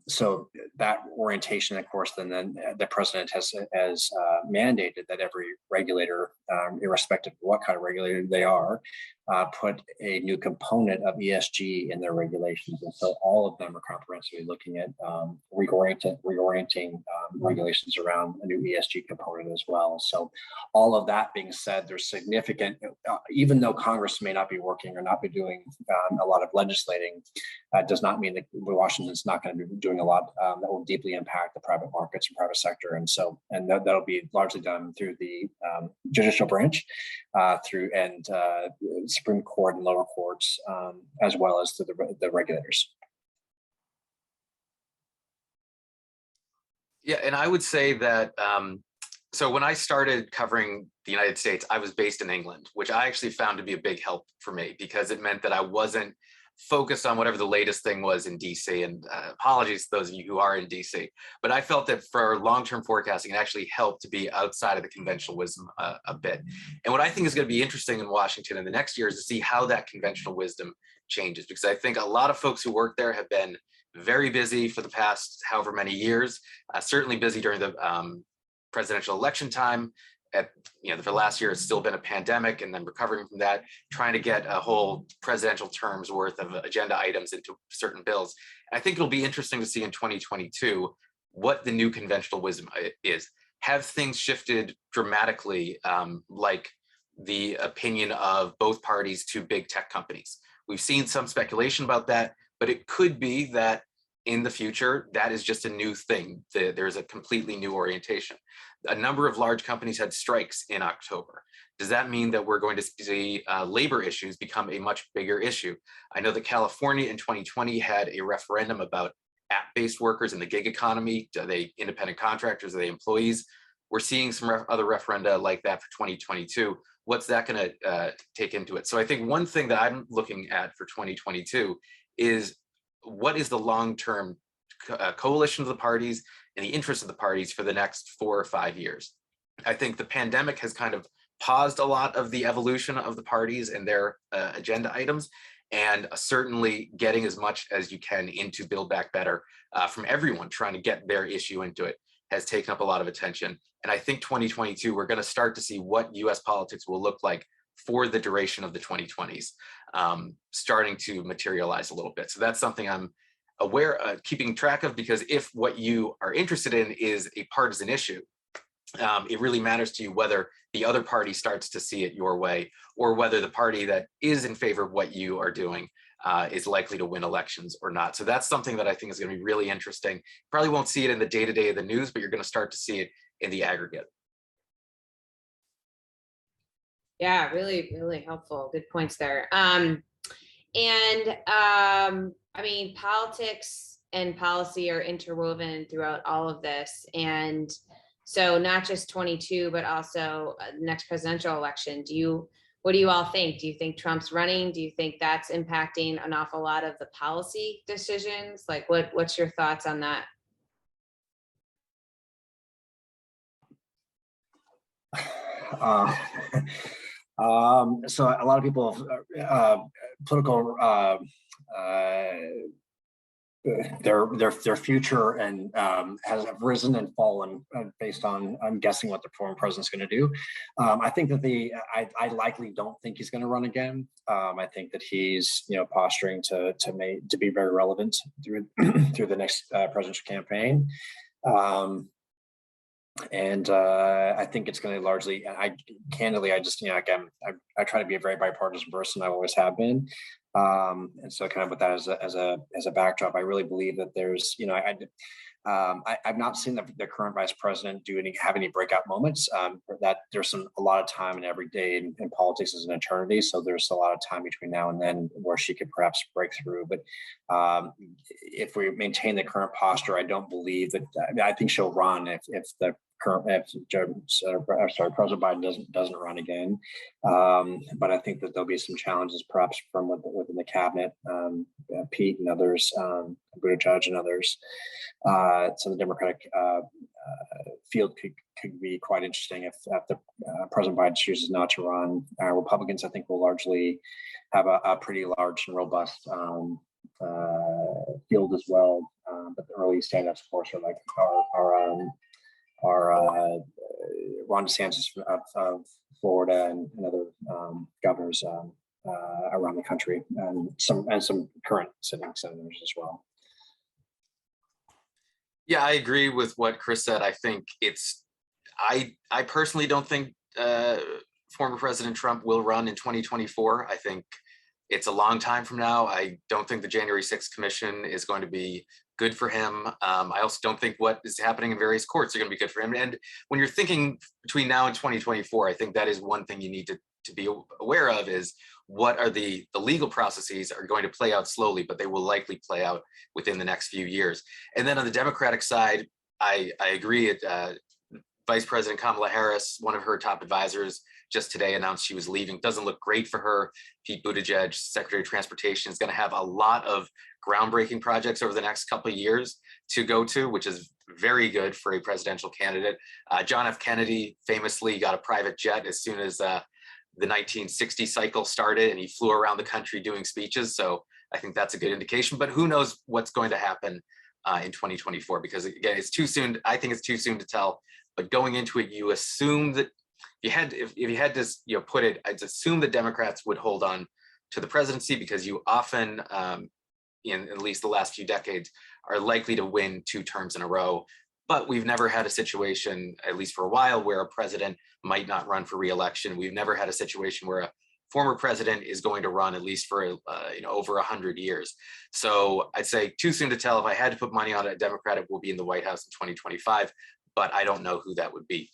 so that orientation, of course, then the president has mandated that every regulator, irrespective of what kind of regulator they are, put a new component of ESG in their regulations. And so all of them are comprehensively looking at reorienting regulations around a new ESG component as well. So all of that being said, there's significant, even though Congress may not be working or not be doing a lot of legislating, does not mean that Washington's not going to be doing a lot that will deeply impact the private markets and private sector. And so, and that'll be largely done through the judicial branch, through Supreme Court and lower courts, as well as through the regulators. Yeah, and I would say that, so when I started covering the United States, I was based in England, which I actually found to be a big help for me because it meant that I wasn't focused on whatever the latest thing was in DC. And apologies to those of you who are in DC, but I felt that for long-term forecasting, it actually helped to be outside of the conventional wisdom a bit. And what I think is going to be interesting in Washington in the next year is to see how that conventional wisdom changes, because I think a lot of folks who work there have been very busy for the past however many years, certainly busy during the presidential election time. For the last year, it's still been a pandemic, and then recovering from that, trying to get a whole presidential term's worth of agenda items into certain bills. I think it'll be interesting to see in 2022 what the new conventional wisdom is. Have things shifted dramatically, like the opinion of both parties to big tech companies? We've seen some speculation about that, but it could be that in the future, that is just a new thing. There's a completely new orientation. A number of large companies had strikes in October. Does that mean that we're going to see labor issues become a much bigger issue? I know that California in 2020 had a referendum about app-based workers in the gig economy. Are they independent contractors? Are they employees? We're seeing some other referenda like that for 2022. What's that going to take into it? So I think one thing that I'm looking at for 2022 is what is the long-term coalition of the parties and the interest of the parties for the next 4 or 5 years. I think the pandemic has kind of paused a lot of the evolution of the parties and their agenda items, and certainly getting as much as you can into Build Back Better from everyone trying to get their issue into it has taken up a lot of attention. And I think 2022, we're going to start to see what US politics will look like for the duration of the 2020s, starting to materialize a little bit. So that's something I'm aware of, keeping track of, because if what you are interested in is a partisan issue, it really matters to you whether the other party starts to see it your way, or whether the party that is in favor of what you are doing is likely to win elections or not. So that's something that I think is going to be really interesting. Probably won't see it in the day-to-day of the news, but you're going to start to see it in the aggregate. Yeah, really, really helpful. Good points there. I mean, politics and policy are interwoven throughout all of this. And so not just 22, but also next presidential election. What do you all think? Do you think Trump's running? Do you think that's impacting an awful lot of the policy decisions? Like, what's your thoughts on that? So a lot of people, political, their future and has risen and fallen based on, I'm guessing, what the former president's going to do. I think that I likely don't think he's going to run again. I think that he's posturing to be very relevant through through the next presidential campaign. I think it's going to largely, I just, again, I try to be a very bipartisan person. I always have been. And so kind of with that as a backdrop, I really believe that there's, I've not seen the current vice president have any breakout moments. That there's a lot of time, and every day in politics is an eternity. So there's a lot of time between now and then where she could perhaps break through. But if we maintain the current posture, I don't believe that. I think she'll run if President Biden doesn't run again. But I think that there'll be some challenges, perhaps from within the cabinet, Pete and others, Buttigieg and others. So the Democratic field could be quite interesting if the President Biden chooses not to run. Republicans, I think, will largely have a pretty large and robust field as well. But the early stand-ups, of course, are like our Ron DeSantis of Florida and other governors around the country, and some current sitting senators as well. Yeah, I agree with what Chris said. I think I personally don't think former President Trump will run in 2024. I think it's a long time from now. I don't think the January 6th commission is going to be good for him. I also don't think what is happening in various courts are going to be good for him. And when you're thinking between now and 2024, I think that is one thing you need to be aware of, is what are the legal processes are going to play out slowly, but they will likely play out within the next few years. And then on the Democratic side, I agree. Vice President Kamala Harris, one of her top advisors, just today announced she was leaving. Doesn't look great for her. Pete Buttigieg, Secretary of Transportation, is going to have a lot of groundbreaking projects over the next couple of years to go to, which is very good for a presidential candidate. John F. Kennedy famously got a private jet as soon as the 1960 cycle started, and he flew around the country doing speeches. So I think that's a good indication, but who knows what's going to happen in 2024, because again, it's too soon. I think it's too soon to tell, but going into it, you assume that if you had to put it, I'd assume the Democrats would hold on to the presidency, because you often, in at least the last few decades, are likely to win 2 terms in a row. But we've never had a situation, at least for a while, where a president might not run for re-election. We've never had a situation where a former president is going to run, at least for over 100 years. So I'd say too soon to tell. If I had to put money on a Democrat, it will be in the White House in 2025, but I don't know who that would be.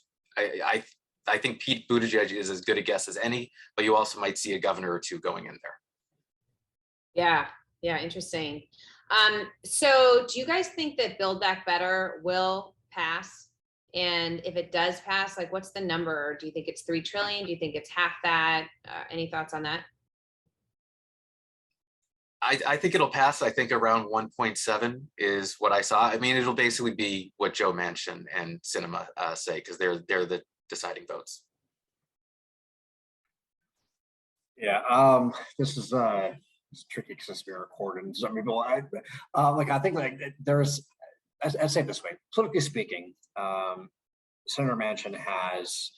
I think Pete Buttigieg is as good a guess as any, but you also might see a governor or 2 going in there. Yeah, interesting. So do you guys think that Build Back Better will pass? And if it does pass, like, what's the number? Do you think it's 3 trillion? Do you think it's half that? Any thoughts on that? I think it'll pass. I think around 1.7 is what I saw. I mean, it'll basically be what Joe Manchin and Sinema say, because they're the deciding votes. Yeah, this is it's tricky because it's being recorded, and some people I think there's, I'd say it this way, politically speaking, Senator Manchin has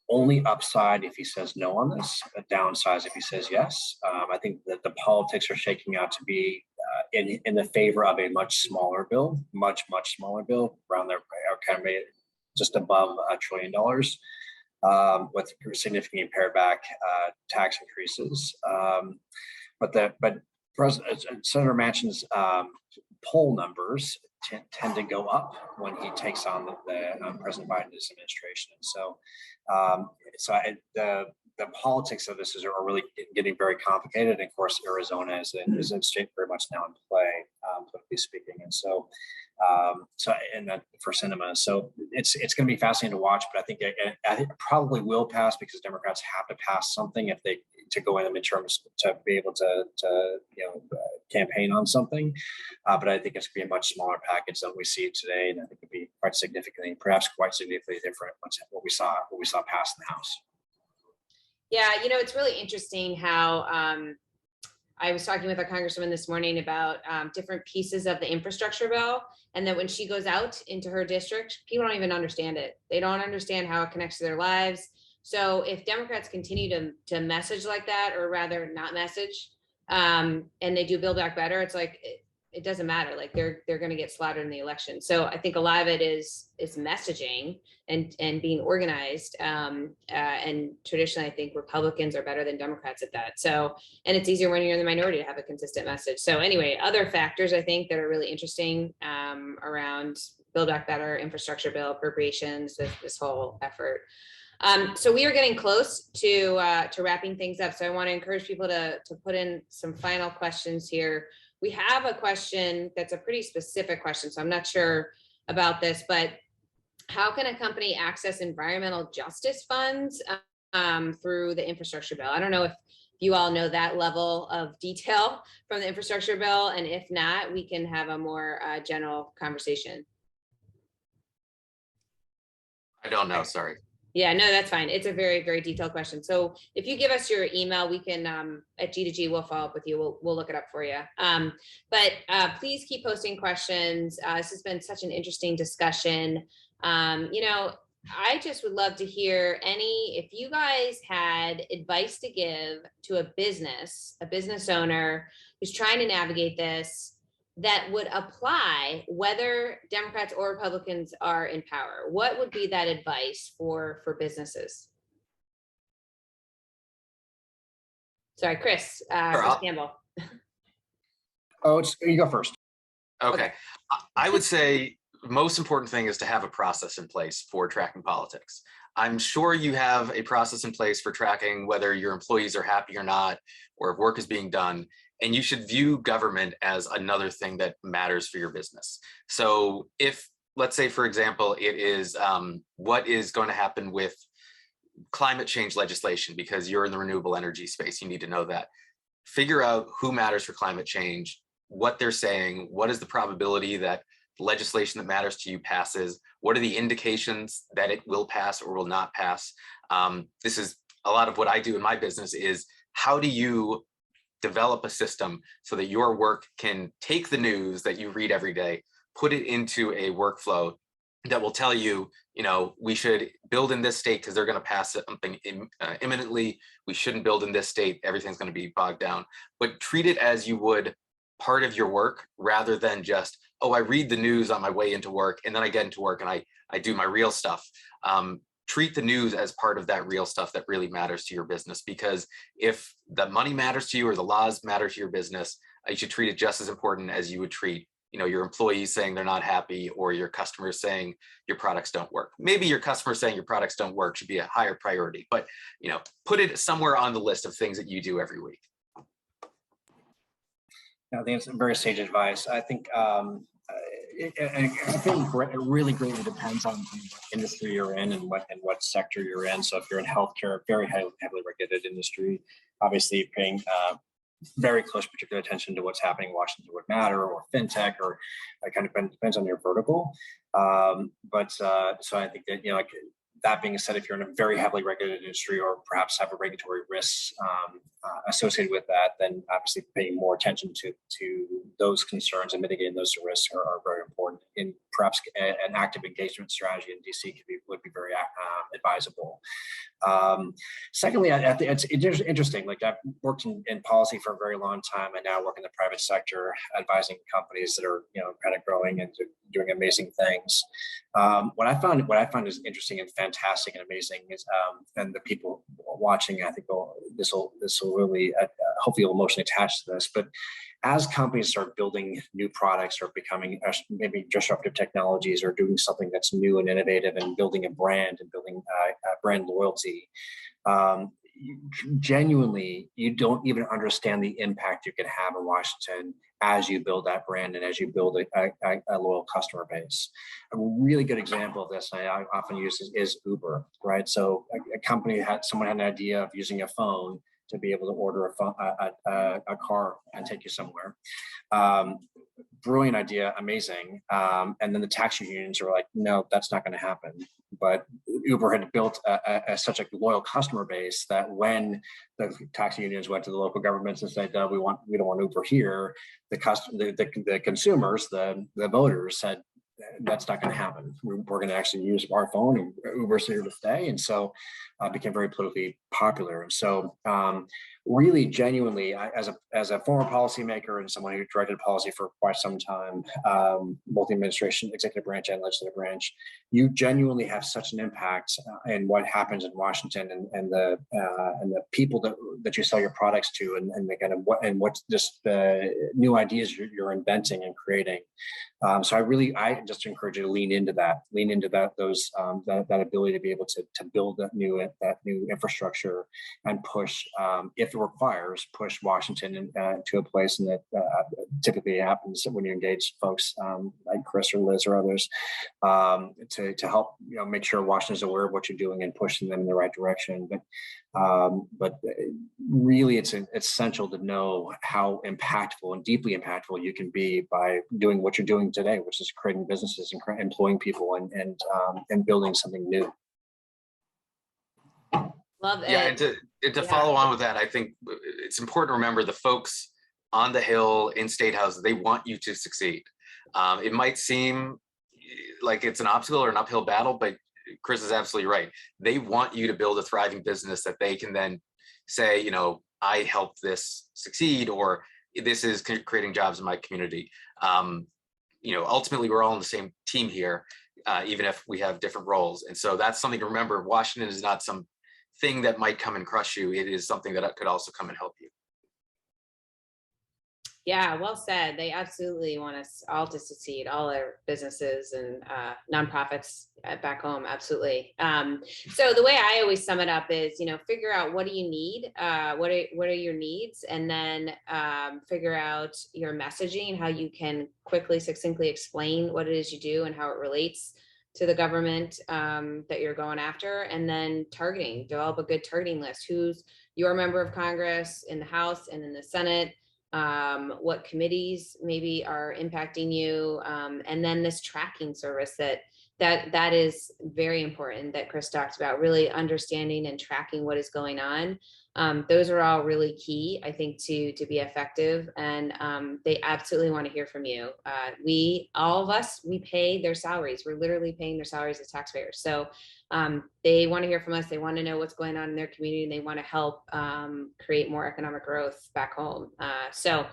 only upside if he says no on this, a downside if he says yes. I think that the politics are shaking out to be in the favor of a much smaller bill, much smaller bill, around there, kind of just above $1 trillion, with significantly pared back tax increases. But Senator Manchin's poll numbers tend to go up when he takes on the President Biden's administration. And so the politics of this are really getting very complicated. And of course, Arizona is a state very much now in play, politically speaking. And so, for Sinema, so it's going to be fascinating to watch. But I think it probably will pass, because Democrats have to pass something if they to go in the midterms to be able to campaign on something. But I think it's going to be a much smaller package than we see today, and I think it'll be quite significantly, perhaps quite significantly different from what we saw passed in the House. Yeah, it's really interesting how I was talking with our congresswoman this morning about different pieces of the infrastructure bill, and that when she goes out into her district, people don't even understand it. They don't understand how it connects to their lives. So if Democrats continue to message like that, or rather not message, and they do Build Back Better, it's like it doesn't matter. Like they're going to get slaughtered in the election. So I think a lot of it is messaging and being organized. And traditionally, I think Republicans are better than Democrats at that. So, and it's easier when you're in the minority to have a consistent message. So anyway, other factors I think that are really interesting around Build Back Better, infrastructure bill, appropriations, this whole effort. So we are getting close to wrapping things up. So I want to encourage people to put in some final questions here. We have a question that's a pretty specific question, so I'm not sure about this, but how can a company access environmental justice funds through the infrastructure bill? I don't know if you all know that level of detail from the infrastructure bill, and if not, we can have a more general conversation. I don't know, sorry. Yeah, no, that's fine. It's a very, very detailed question. So if you give us your email, we can, at G2G, we'll follow up with you. We'll look it up for you. But please keep posting questions. This has been such an interesting discussion. I just would love to hear if you guys had advice to give to a business owner who's trying to navigate this, that would apply whether Democrats or Republicans are in power? What would be that advice for businesses? Sorry, Chris, Sure, Chris Campbell. Oh, you go first. Okay. I would say most important thing is to have a process in place for tracking politics. I'm sure you have a process in place for tracking whether your employees are happy or not, or if work is being done. And you should view government as another thing that matters for your business. So if, let's say, for example, it is what is going to happen with climate change legislation, because you're in the renewable energy space, you need to know that. Figure out who matters for climate change, what they're saying, what is the probability that legislation that matters to you passes, what are the indications that it will pass or will not pass. This is a lot of what I do in my business is how do you develop a system so that your work can take the news that you read every day, put it into a workflow that will tell you, we should build in this state because they're going to pass something imminently. We shouldn't build in this state. Everything's going to be bogged down. But treat it as you would part of your work rather than just, oh, I read the news on my way into work and then I get into work and I do my real stuff. Treat the news as part of that real stuff that really matters to your business, because if the money matters to you or the laws matter to your business, you should treat it just as important as you would treat your employees saying they're not happy or your customers saying your products don't work. Maybe your customers saying your products don't work should be a higher priority, but put it somewhere on the list of things that you do every week. I think it's very sage advice. I think I think it really greatly depends on what industry you're in and what sector you're in. So if you're in healthcare, very heavily regulated industry, obviously paying very close particular attention to what's happening in Washington would matter, or fintech, or it kind of depends on your vertical. So I think that like that being said, if you're in a very heavily regulated industry or perhaps have a regulatory risks associated with that, then obviously paying more attention to those concerns and mitigating those risks are very important. And perhaps an active engagement strategy in DC would be very advisable. Secondly, I think it's interesting. Like I've worked in policy for a very long time, and now work in the private sector, advising companies that are kind of growing and doing amazing things. What I found is interesting and fantastic and amazing is, and the people watching, I think this will really hopefully will emotionally attach to this. But as companies start building new products or becoming maybe disruptive technologies or doing something that's new and innovative and building a brand and building brand loyalty, genuinely, you don't even understand the impact you can have in Washington as you build that brand and as you build a loyal customer base. A really good example of this, and I often use is Uber, right? So someone had an idea of using a phone to be able to order a car and take you somewhere. Brilliant idea, amazing. And then the taxi unions were like, no, that's not going to happen. But Uber had built such a loyal customer base that when the taxi unions went to the local governments and said, we don't want Uber here, the consumers, the voters said, that's not going to happen. We're going to actually use our phone, and Uber's here to stay. And so became very politically popular. And so really genuinely, as a former policymaker and someone who directed policy for quite some time, both the administration, executive branch and legislative branch, you genuinely have such an impact in what happens in Washington and the people that you sell your products to, and the kind of what's just the new ideas you're inventing and creating. So I just encourage you to lean into that ability to be able to build that new infrastructure and push, if it requires, push Washington to a place, and that typically happens when you engage folks like Chris or Liz or others to help make sure Washington is aware of what you're doing and pushing them in the right direction. But really, it's essential to know how impactful and deeply impactful you can be by doing what you're doing today, which is creating businesses and employing people and building something new. Love it. Yeah, and to follow on with that, I think it's important to remember the folks on the Hill in State House, they want you to succeed. It might seem like it's an obstacle or an uphill battle, but Chris is absolutely right. They want you to build a thriving business that they can then say, I helped this succeed, or this is creating jobs in my community. Ultimately we're all on the same team here, even if we have different roles. And so that's something to remember. Washington is not some thing that might come and crush you. It is something that could also come and help you. Yeah, well said. They absolutely want us all to succeed, all our businesses and nonprofits back home. Absolutely. So the way I always sum it up is, figure out what do you need, what are your needs, and then figure out your messaging, how you can quickly, succinctly explain what it is you do and how it relates to the government that you're going after, and then targeting. Develop a good targeting list. Who's your member of Congress in the House and in the Senate? What committees maybe are impacting you, and then this tracking service that is very important that Chris talked about, really understanding and tracking what is going on. Those are all really key, I think, to be effective, and they absolutely want to hear from you. All of us, we pay their salaries. We're literally paying their salaries as taxpayers. So they want to hear from us. They want to know what's going on in their community, and they want to help create more economic growth back home. So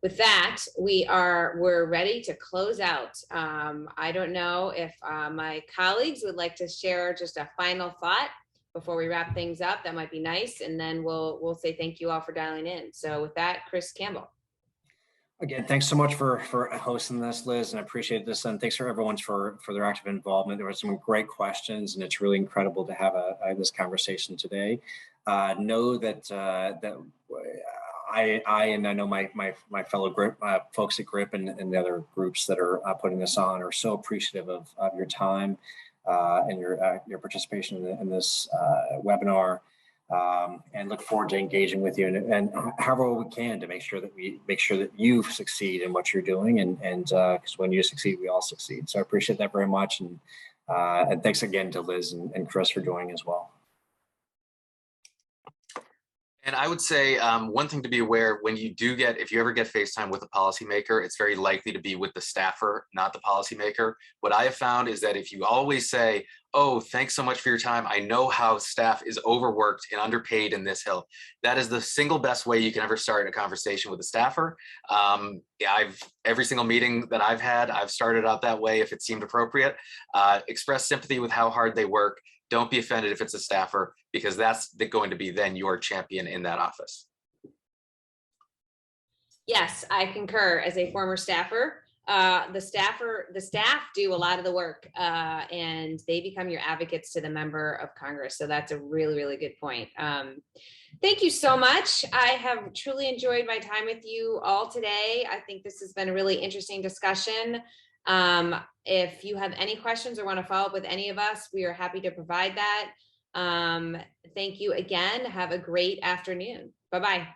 with that, we're ready to close out. I don't know if my colleagues would like to share just a final thought before we wrap things up. That might be nice, and then we'll say thank you all for dialing in. So with that, Chris Campbell. Again, thanks so much for hosting this, Liz, and I appreciate this. And thanks for everyone for their active involvement. There were some great questions, and it's really incredible to have this conversation today. Know that I know my fellow GRIP folks at GRIP and the other groups that are putting this on are so appreciative of your time and your participation in this webinar. And look forward to engaging with you and however we can to make sure that you succeed in what you're doing, and because when you succeed, we all succeed. So I appreciate that very much, and thanks again to Liz and Chris for joining as well. And I would say one thing to be aware, if you ever get FaceTime with a policymaker, it's very likely to be with the staffer, not the policymaker. What I have found is that if you always say, "Oh, thanks so much for your time. I know how staff is overworked and underpaid in this hill," that is the single best way you can ever start a conversation with a staffer. Every single meeting that I've had, I've started out that way if it seemed appropriate. Express sympathy with how hard they work. Don't be offended if it's a staffer, because that's going to be then your champion in that office. Yes, I concur. As a former staffer, the staff do a lot of the work, and they become your advocates to the member of Congress. So that's a really, really good point. Thank you so much. I have truly enjoyed my time with you all today. I think this has been a really interesting discussion. If you have any questions or want to follow up with any of us, we are happy to provide that. Thank you again. Have a great afternoon. Bye-bye.